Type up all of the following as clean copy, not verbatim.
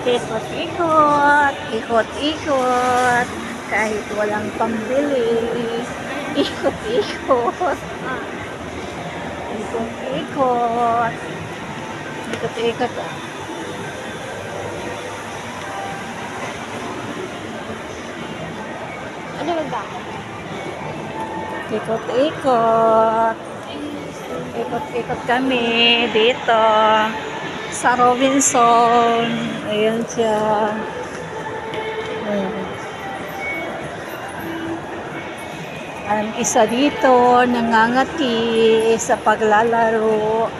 Ikot-ikot, ikot-ikot, kahit walang pambili. Ikot-ikot, ikot-ikot, ikot-ikot. Ano ba? Ikot-ikot. Ikot-ikot kami dito sa Robinson. Ayan siya. Ayan. Ang isa dito nangangati sa paglalaro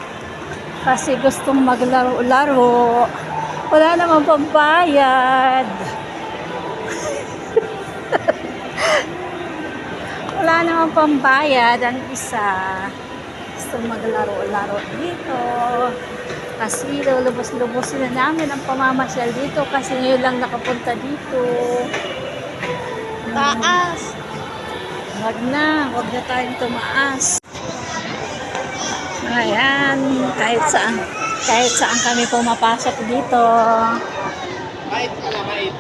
kasi gustong maglaro-laro. Wala namang pambayad. Wala namang pambayad ang isa. Gusto maglaro-laro dito. Kasi lubos-lubos na namin ang pamamasyal dito kasi ngayon lang nakapunta dito. Taas. Wag na tayong tumaas. Ayan, kahit saan kami pumapasok dito. Bait pala, bait.